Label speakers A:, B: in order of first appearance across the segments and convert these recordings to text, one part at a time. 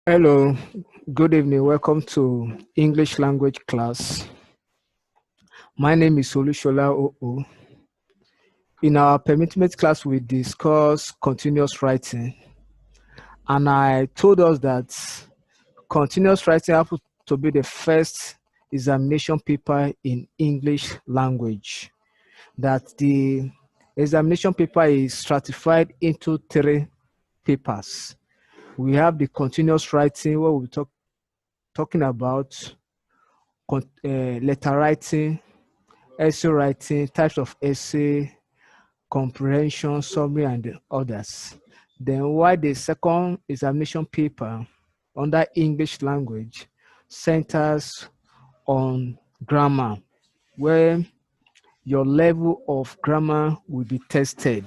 A: Hello, good evening. Welcome to English language class. My name is Olusola OO. In our permitment class, we discuss continuous writing, and I told us that continuous writing happens to be the first examination paper in English language. That the examination paper is stratified into three papers. We have the continuous writing, where we're talking about letter writing, essay writing, types of essay, comprehension, summary, and the others. Then while the second examination paper under English language centers on grammar, where your level of grammar will be tested.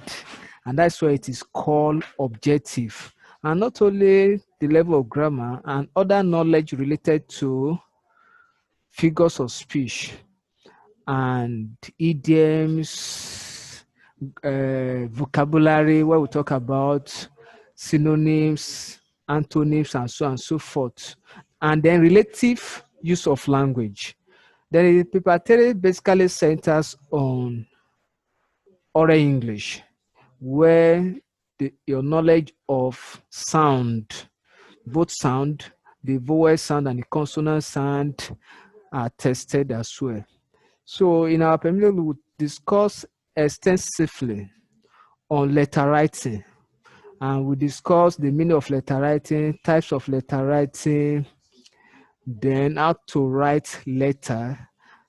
A: And that's why it is called objective. And not only the level of grammar and other knowledge related to figures of speech and idioms, vocabulary, where we talk about synonyms, antonyms, and so on and so forth. And then relative use of language. Then the preparatory basically centers on oral English, where your knowledge of sound, both sound, the vowel sound and the consonant sound are tested as well. So in our permission, we will discuss extensively on letter writing, and we discuss the meaning of letter writing, types of letter writing, then how to write letter,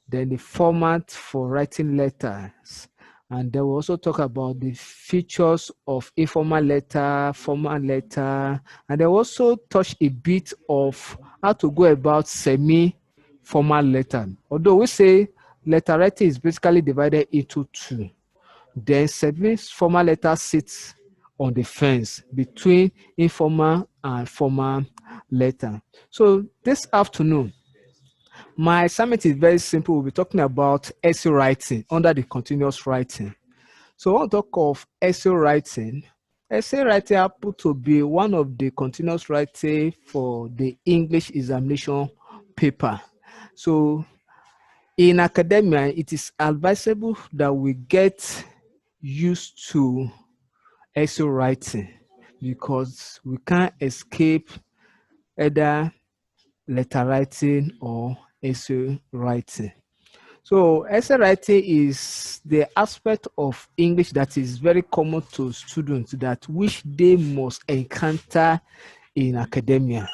A: then the format for writing letters. And then we'll also talk about the features of informal letter, formal letter, and then also touch a bit of how to go about semi-formal letter. Although we say letter writing is basically divided into two. Then semi-formal letter sits on the fence between informal and formal letter. So this afternoon, my assignment is very simple. We'll be talking about essay writing under the continuous writing. So when we talk of essay writing happens to be one of the continuous writing for the English examination paper. So in academia, it is advisable that we get used to essay writing because we can't escape either letter writing or essay writing. So essay writing is the aspect of English that is very common to students that which they must encounter in academia.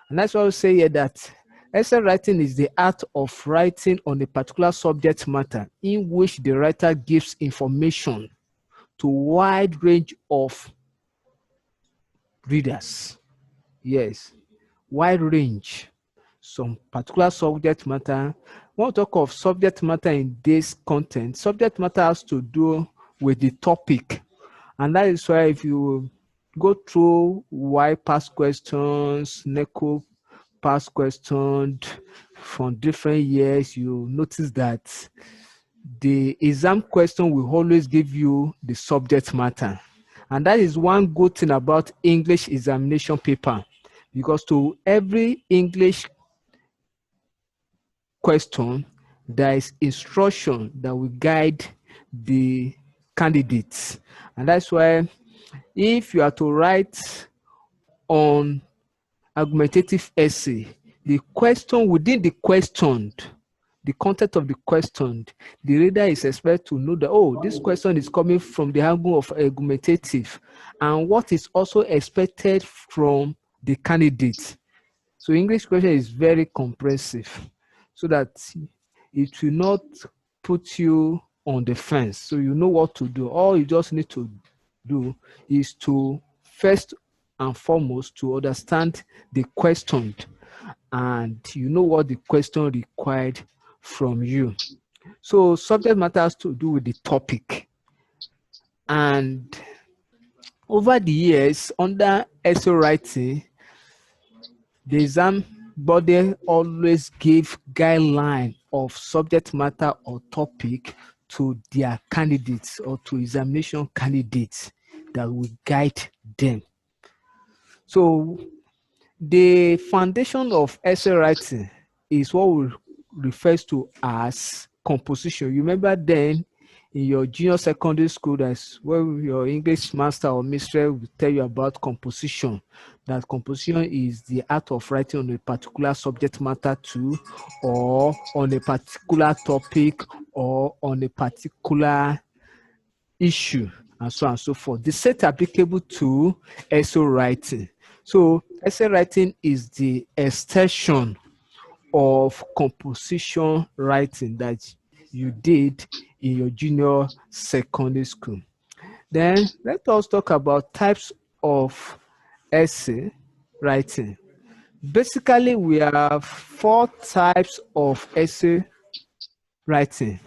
A: And that's why we say here that essay writing is the art of writing on a particular subject matter in which the writer gives information to a wide range of readers. Yes, wide range. Some particular subject matter. When we talk of subject matter in this content, subject matter has to do with the topic. And that is why if you go through why past questions, NECO past questions from different years, you notice that the exam question will always give you the subject matter. And that is one good thing about English examination paper, because to every English question, there is instruction that will guide the candidates. And that's why if you are to write on argumentative essay, the question within the questioned, the content of the question, the reader is expected to know that, oh, this question is coming from the angle of argumentative, and what is also expected from the candidate. So English question is very comprehensive, so that it will not put you on the fence. So you know what to do. All you just need to do is to first and foremost to understand the question, and you know what the question required from you. So subject matter has to do with the topic. And over the years, under essay writing, the exam body always give guideline of subject matter or topic to their candidates or to examination candidates that will guide them. So The foundation of essay writing is what we refers to as composition. You remember then in your junior secondary school, that's where your English master or mistress will tell you about composition. That composition is the art of writing on a particular subject matter too, or on a particular topic, or on a particular issue, and so on and so forth. The set applicable to essay writing. So essay writing is the extension of composition writing that you did in your junior secondary school. Then let us talk about types of essay writing. Basically, we have 4 types of essay writing.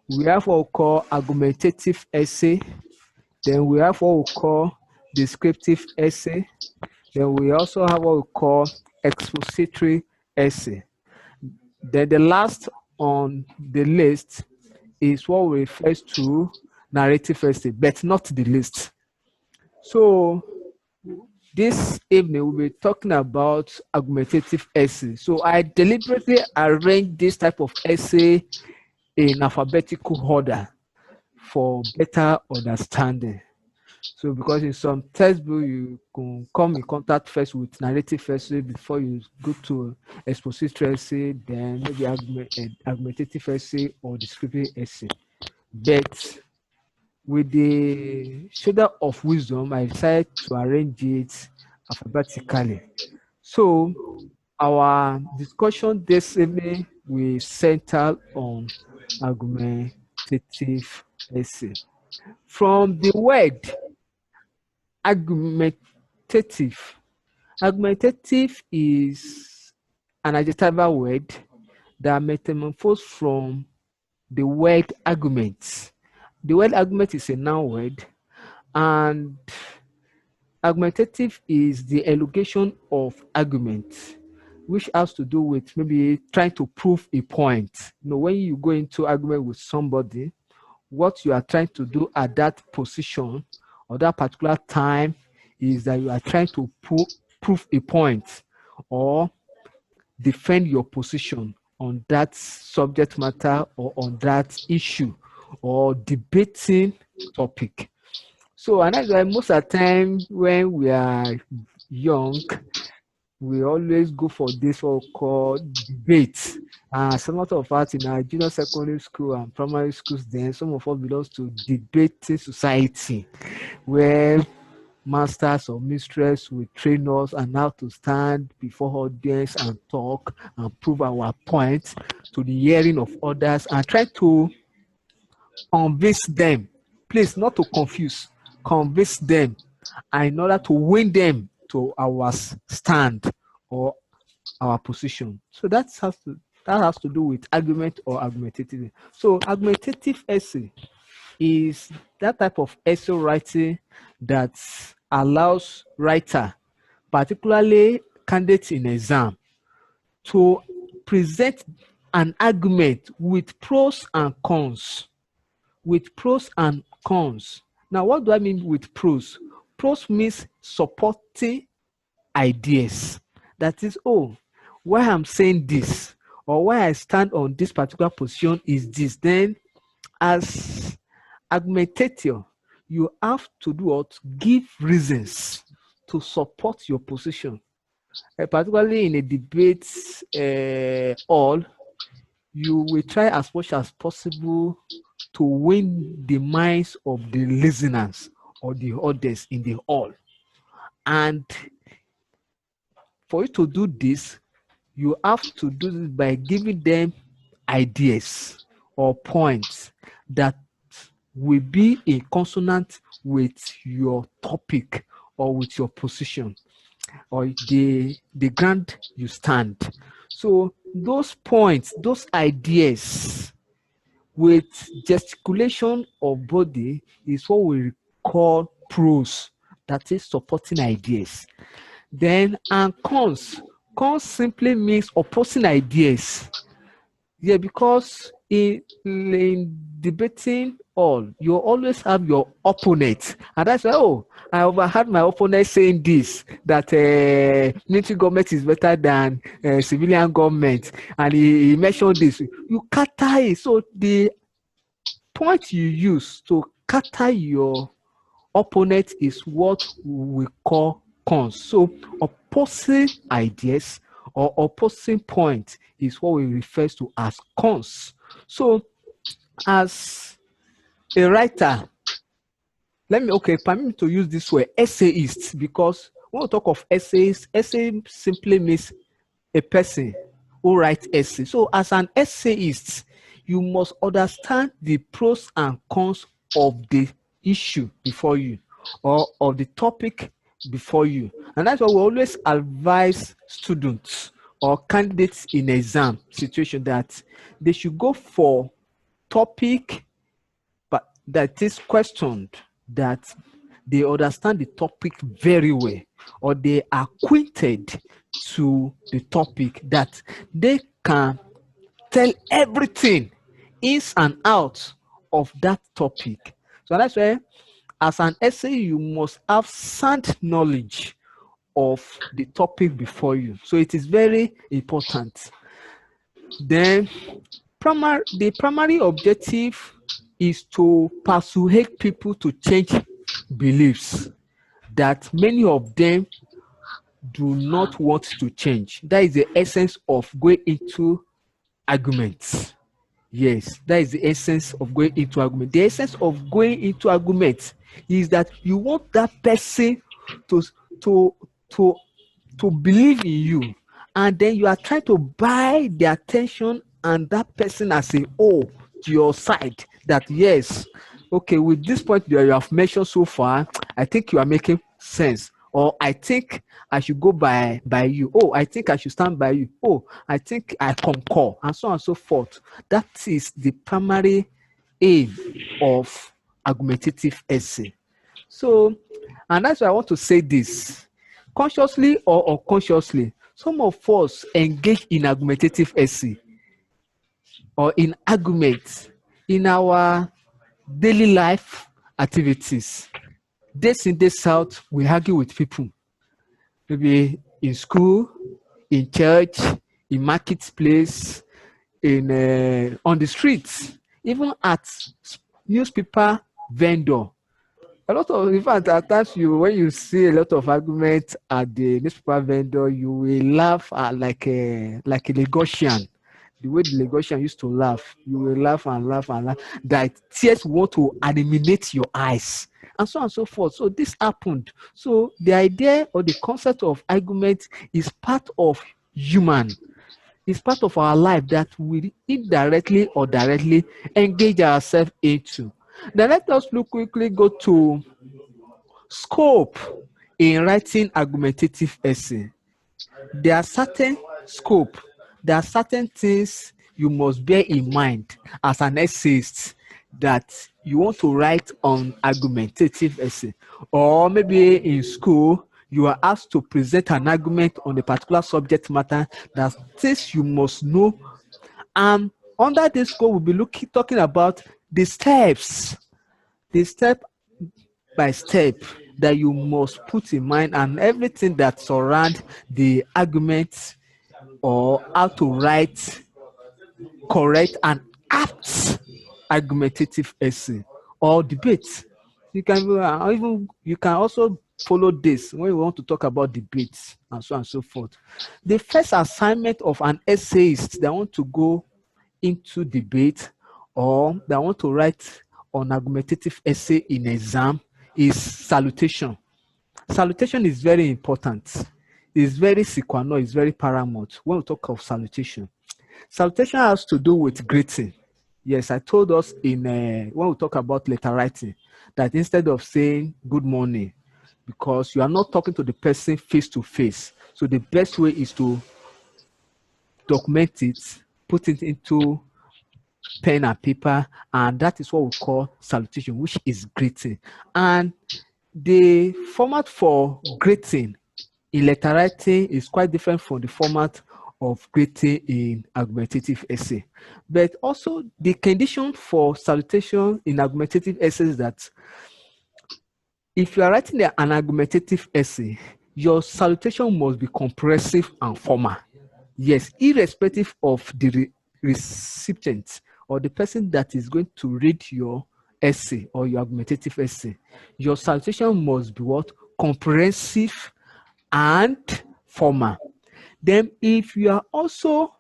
A: We have what we call argumentative essay. Then we have what we call descriptive essay. Then we also have what we call expository essay. Then the last on the list is what we refer to narrative essay, but not the list. So this evening we'll be talking about argumentative essay. So I deliberately arranged this type of essay in alphabetical order for better understanding. So because in some textbook you can come in contact first with narrative essay before you go to expository essay, then maybe argumentative essay or descriptive essay. But with the shoulder of wisdom, I decided to arrange it alphabetically. So our discussion this evening will center on argumentative essay. From the word argumentative. Argumentative is an adjectival word that metamorphosed from the word argument. The word argument is a noun word, and argumentative is the elongation of argument, which has to do with maybe trying to prove a point. You know, when you go into argument with somebody, what you are trying to do at that position or that particular time is that you are trying to prove a point or defend your position on that subject matter or on that issue or debating topic. So, and that's why most of the time when we are young, we always go for this what we call debate. Some of us in our junior secondary school and primary schools, then some of us belongs to debating society, where masters or mistress will train us on how to stand before audience and talk and prove our points to the hearing of others and try to convince them. Please, not to confuse, convince them, and in order to win them to our stand or our position. So that has to do with argument or argumentative. So argumentative essay is that type of essay writing that allows writer, particularly candidates in exam, to present an argument with pros and cons. With pros and cons. Now, what do I mean with pros? Pros means supporting ideas. That is, oh, why I'm saying this or why I stand on this particular position is this. Then, as argumentator, you have to do what? Give reasons to support your position. Particularly in a debate hall, you will try as much as possible to win the minds of the listeners or the audience in the hall. And for you to do this, you have to do this by giving them ideas or points that will be in consonant with your topic or with your position or the ground you stand. So those points, those ideas with gesticulation of body is what we call pros, that is supporting ideas. Then, and cons simply means opposing ideas. Yeah, because in debating all, you always have your opponent, and that's why, oh, I overheard my opponent saying this, that military government is better than civilian government, and he mentioned this. You counter it. So the point you use to counter your opponent is what we call cons. So opposing ideas or opposing point is what we refer to as cons. So as a writer, permit me to use this word, essayist, because when we talk of essays, essay simply means a person who writes essay. So as an essayist, you must understand the pros and cons of the issue before you, or of the topic before you. And that's why we always advise students or candidates in exam situation that they should go for topic but that is questioned, that they understand the topic very well, or they are acquainted to the topic, that they can tell everything ins and out of that topic. So that's why as an essay, you must have sound knowledge of the topic before you. So it is very important. Then the primary objective is to persuade people to change beliefs that many of them do not want to change. That is the essence of going into arguments. Yes, that is the essence of going into argument. The essence of going into argument is that you want that person to to to to believe in you, and then you are trying to buy their attention and that person as a whole to your side, that yes, okay, with this point that you have mentioned so far, I think you are making sense, or I think I should go by you. Oh, I think I should stand by you. Oh, I think I concur, and so on and so forth. That is the primary aim of argumentative essay. So, and that's why I want to say this. Consciously or unconsciously, some of us engage in argumentative essay or in arguments in our daily life activities. Days in, days out, we argue with people. Maybe in school, in church, in marketplace, in on the streets, even at newspaper vendor. A lot of, in fact, at times when you see a lot of arguments at the newspaper vendor, you will laugh at like a Lagosian. The way the Lagosian used to laugh, you will laugh and laugh and laugh. That tears want to animate your eyes, and so on and so forth. So this happened. So the idea or the concept of argument is part of human. It's part of our life that we indirectly or directly engage ourselves into. Now let us look quickly go to scope in writing argumentative essay. There are certain scope, there are certain things you must bear in mind as an essayist that you want to write on argumentative essay. Or maybe in school, you are asked to present an argument on a particular subject matter. That things you must know. And under this scope, we'll be talking about the steps, the step by step that you must put in mind, and everything that surround the argument, or how to write correct and apt argumentative essay or debate. You can even you can also follow this when we want to talk about debates and so on and so forth. The first assignment of an essayist that want to go into debate or that want to write on argumentative essay in exam is salutation. Salutation is very important. It's very sequential, it's very paramount when we talk of salutation. Salutation has to do with greeting. Yes, I told us in when we talk about letter writing that instead of saying good morning, because you are not talking to the person face to face, so the best way is to document it, put it into pen and paper, and that is what we call salutation, which is greeting. And the format for greeting in letter writing is quite different from the format of creating an argumentative essay. But also the condition for salutation in argumentative essays is that if you are writing an argumentative essay, your salutation must be comprehensive and formal. Yes, irrespective of the recipient or the person that is going to read your essay or your argumentative essay, your salutation must be what? Comprehensive and formal. Then if you are also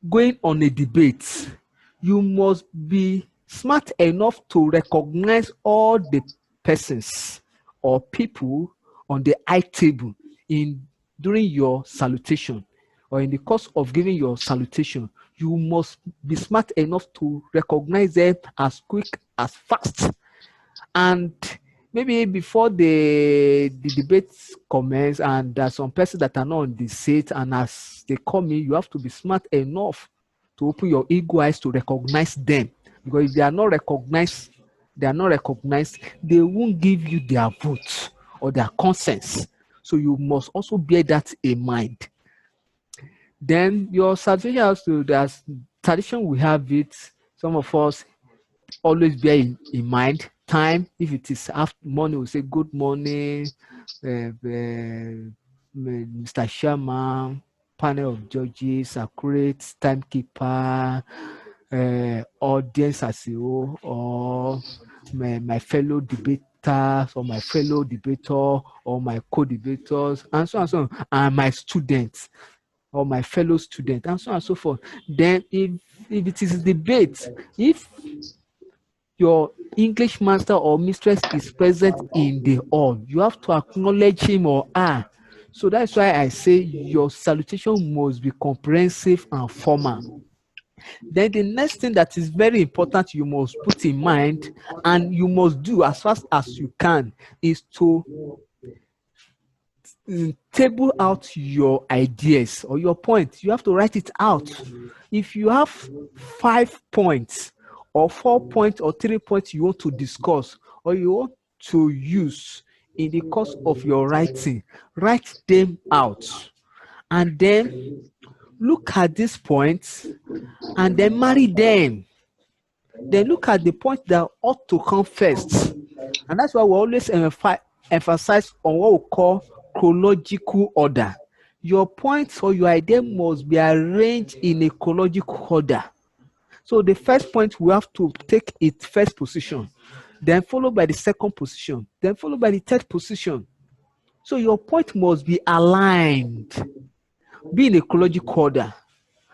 A: going on a debate, you must be smart enough to recognize all the persons or people on the high table during your salutation or in the course of giving your salutation. You must be smart enough to recognize them as quick as fast. And maybe before the debate commence and there's some persons that are not on the seat, and as they come in, you have to be smart enough to open your ego eyes to recognize them. Because if they are not recognized, they won't give you their vote or their consent. So you must also bear that in mind. Then your salutation has to, there's tradition we have it, some of us always bear in mind time. If it is after morning, we say good morning, Mr. Sherman, panel of judges, accurate timekeeper, audience as a whole, or my fellow debaters, or my fellow debater, or my co-debaters, and so on and so on, and my students, or my fellow student, and so on and so forth. Then if it is debate, if your English master or mistress is present in the hall, you have to acknowledge him or her. So that's why I say your salutation must be comprehensive and formal. Then the next thing that is very important you must put in mind and you must do as fast as you can is to table out your ideas or your point. You have to write it out. If you have 5 points or 4 points or 3 points you want to discuss or you want to use in the course of your writing, write them out and then look at these points and then marry them. Then look at the points that ought to come first. And that's why we always emphasize on what we call chronological order. Your points or your idea must be arranged in a chronological order. So the first point we have to take its first position, then followed by the second position, then followed by the third position. So your point must be aligned, be in a chronological order.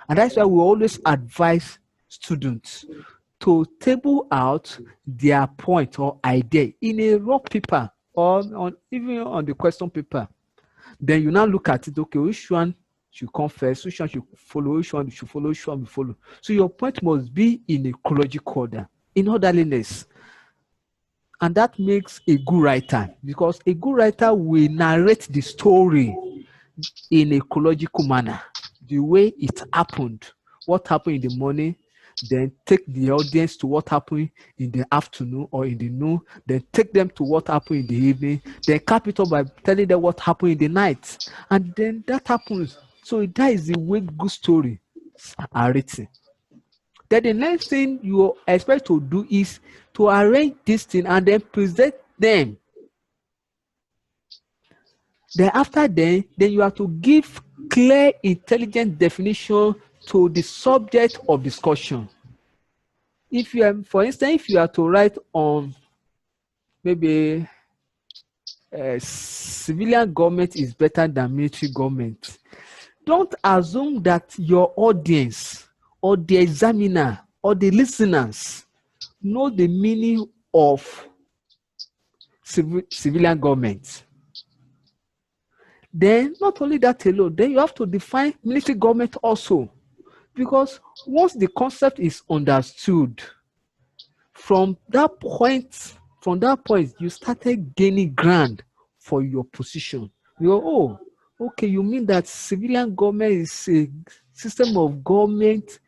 A: And that's why we always advise students to table out their point or idea in a raw paper or even on the question paper. Then you now look at it, okay, which one should come first, which one should follow, which one should follow, which one will follow. So your point must be in a chronological order, in orderliness. And that makes a good writer, because a good writer will narrate the story in a chronological manner, the way it happened, what happened in the morning, then take the audience to what happened in the afternoon or in the noon, then take them to what happened in the evening, then cap it up by telling them what happened in the night. And then that happens. So that is the way good stories are written. Then the next thing you expect to do is to arrange this thing and then present them. Then after then you have to give clear, intelligent definition to the subject of discussion. If you are, for instance, if you are to write on maybe civilian government is better than military government, don't assume that your audience or the examiner or the listeners know the meaning of civilian government. Then not only that alone, then you have to define military government also, because once the concept is understood, from that point you started gaining ground for your position. You go, oh, okay, you mean that civilian government is a system of government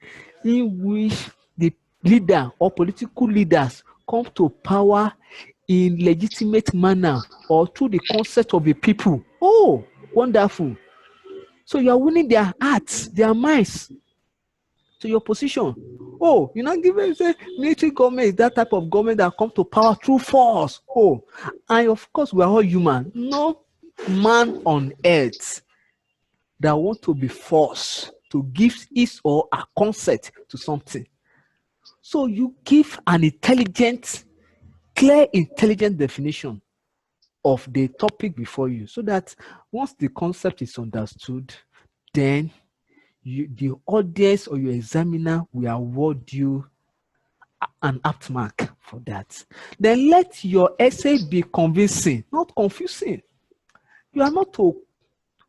A: in which the leader or political leaders come to power in legitimate manner or through the consent of the people. Oh, wonderful. So you are winning their hearts, their minds to your position. Oh, you're not giving, say, military government is that type of government that come to power through force. Oh, and of course, we are all human. No man on earth that want to be forced to give his or her consent to something. So you give an intelligent, clear, intelligent definition of the topic before you, so that once the concept is understood, then the audience or your examiner will award you an apt mark for that. Then let your essay be convincing, not confusing. You are not to,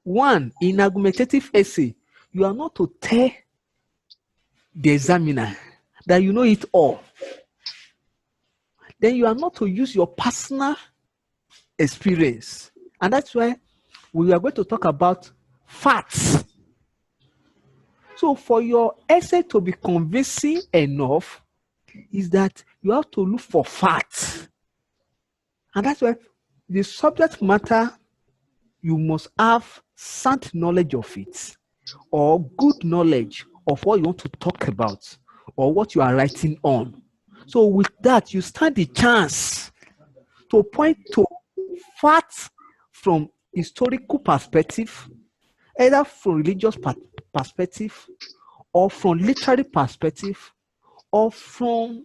A: one, in argumentative essay, you are not to tell the examiner that you know it all. Then you are not to use your personal experience. And that's why we are going to talk about facts. So for your essay to be convincing enough, is that you have to look for facts. And that's why the subject matter, you must have sound knowledge of it, or good knowledge of what you want to talk about, or what you are writing on. So with that, you stand the chance to point to facts from historical perspective, either from religious perspective, or from literary perspective, or from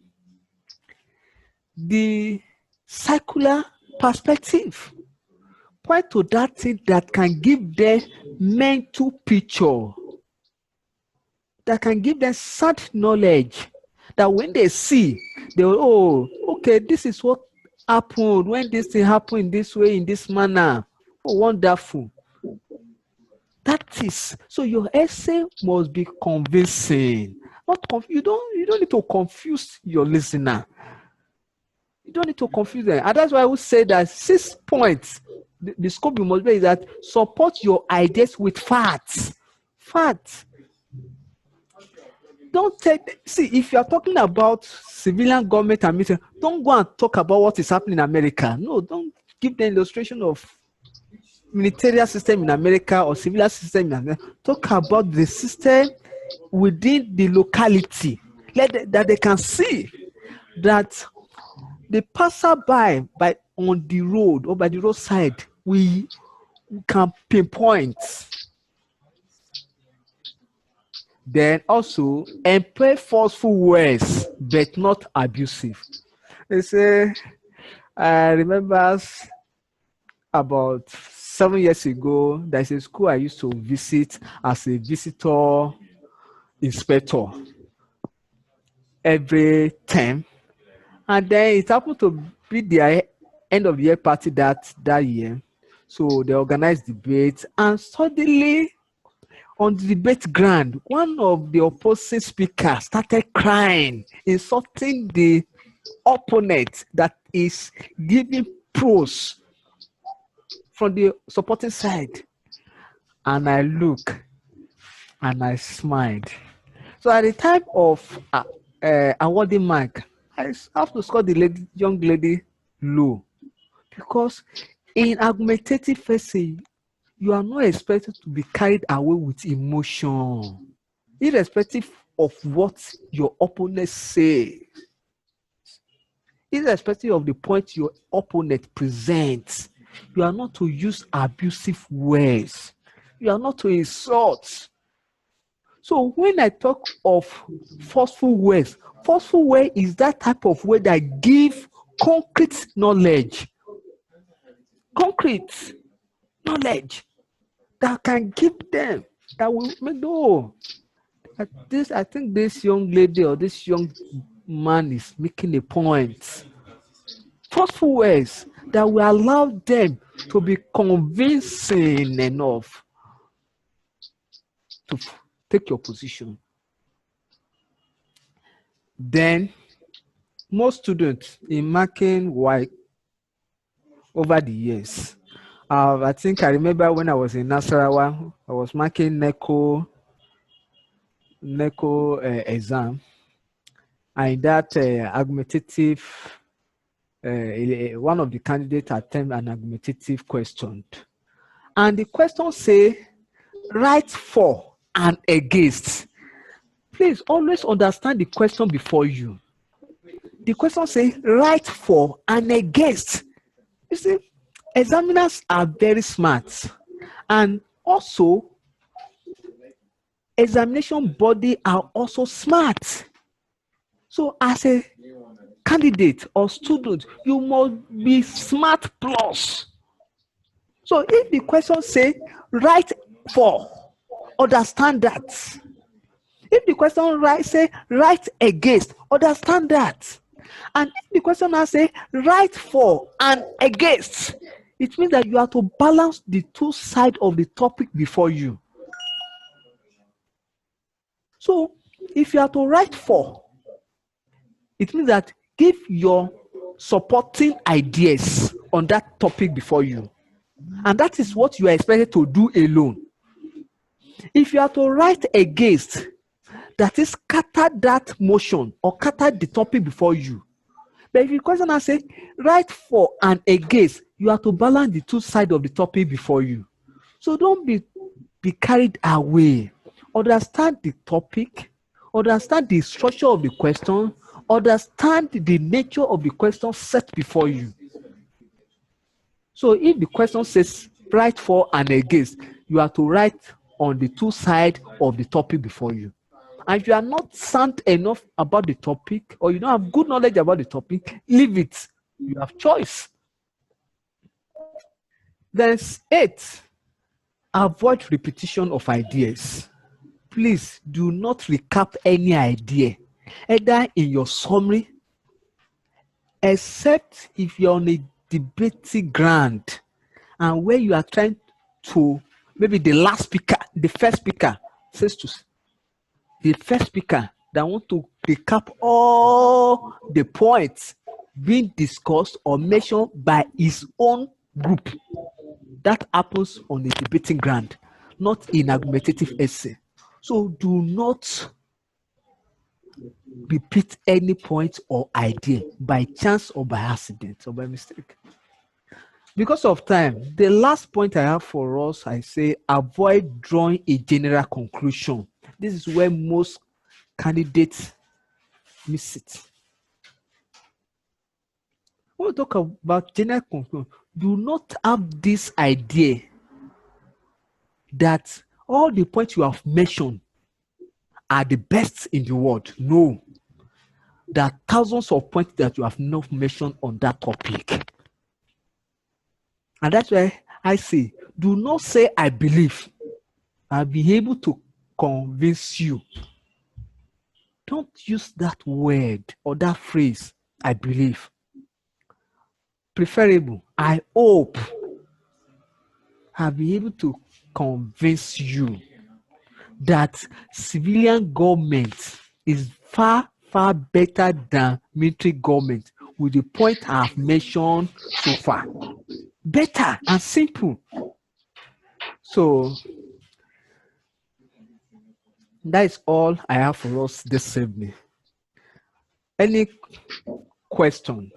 A: the circular perspective. Point to that thing that can give them mental picture, that can give them sound knowledge, that when they see, they will, oh, okay, this is what happened when this thing happened in this way, in this manner. Oh, wonderful. That is, so your essay must be convincing. You don't need to confuse your listener. You don't need to confuse them. And that's why I would say that 6 points, the scope you must be is that support your ideas with facts. Facts. Don't see, if you are talking about civilian government and military, don't go and talk about what is happening in America. No, don't give the illustration of military system in America or civilian system in America. Talk about the system within the locality, that they can see that the passerby by on the road or by the roadside, we can pinpoint. Then also employ forceful words, but not abusive. They say, I remember about 7 years ago, there's a school I used to visit as a visitor inspector every term. And then it happened to be the end of the year party that year. So they organized debate, and suddenly on the debate ground, one of the opposing speakers started crying, insulting the opponent that is giving pros from the supporting side. And I look and I smiled. So at the time of awarding mark, I have to score the young lady low, because in argumentative essay, you are not expected to be carried away with emotion, irrespective of what your opponent says, irrespective of the point your opponent presents. You are not to use abusive words. You are not to insult. So when I talk of forceful words is that type of word that give concrete knowledge. Concrete knowledge that can give them, that will make I think this young lady or this young man is making a point. Forceful words that will allow them to be convincing enough to take your position. Then most students in marking white over the years, I think I remember when I was in Nasarawa, I was marking NECO exam, and that argumentative, one of the candidates attempted an argumentative question, and the question say write for and against. Please always understand the question before you. The question says write for and against. You see, examiners are very smart, and also examination body are also smart. So as a candidate or student, you must be smart plus. So if the question say write for, understand that. If the question say write against, understand that. And if the question now say write for and against, it means that you have to balance the two sides of the topic before you. So if you have to write for, it means that give your supporting ideas on that topic before you. And that is what you are expected to do alone. If you have to write against, that is scatter that motion or scatter the topic before you. But if you question and say write for and against, you have to balance the two sides of the topic before you. So don't be carried away. Understand the topic, understand the structure of the question, understand the nature of the question set before you. So if the question says write for and against, you have to write on the two sides of the topic before you. And if you are not sound enough about the topic, or you don't have good knowledge about the topic, leave it. You have choice. There's 8. Avoid repetition of ideas. Please do not recap any idea, either in your summary, except if you're on a debating ground and where you are trying to, maybe the first speaker says to the first speaker that want to recap all the points being discussed or mentioned by his own group. That happens on a debating ground, not in argumentative essay. So do not repeat any point or idea by chance or by accident or by mistake. Because of time, the last point I have for us, I say avoid drawing a general conclusion. This is where most candidates miss it. When we talk about general conclusion, do not have this idea that all the points you have mentioned are the best in the world. No. There are thousands of points that you have not mentioned on that topic. And that's why I say, do not say I believe. I'll be able to convince you. Don't use that word or that phrase, I believe. Preferable, I hope I'll be able to convince you that civilian government is far, far better than military government with the point I have mentioned so far. Better and simple. So that is all I have for us this evening. Any question?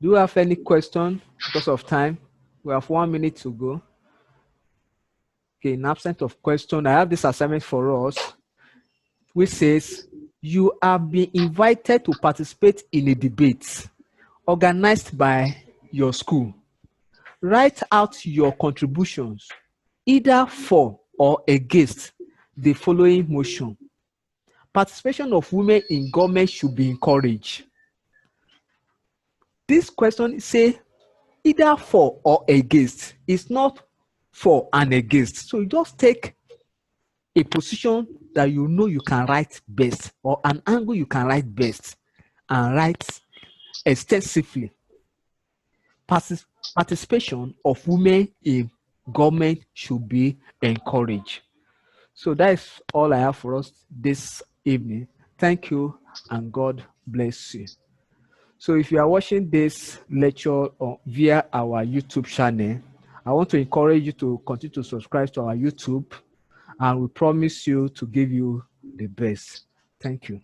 A: Do you have any question? Because of time, we have 1 minute to go. Okay, in absence of question, I have this assignment for us, which says you have been invited to participate in a debate organized by your school. Write out your contributions, either for or against the following motion. Participation of women in government should be encouraged. This question say either for or against. It's not for and against. So you just take a position that you know you can write best, or an angle you can write best, and write extensively. Participation of women in government should be encouraged. So that is all I have for us this evening. Thank you, and God bless you. So if you are watching this lecture via our YouTube channel, I want to encourage you to continue to subscribe to our YouTube, and we promise you to give you the best. Thank you.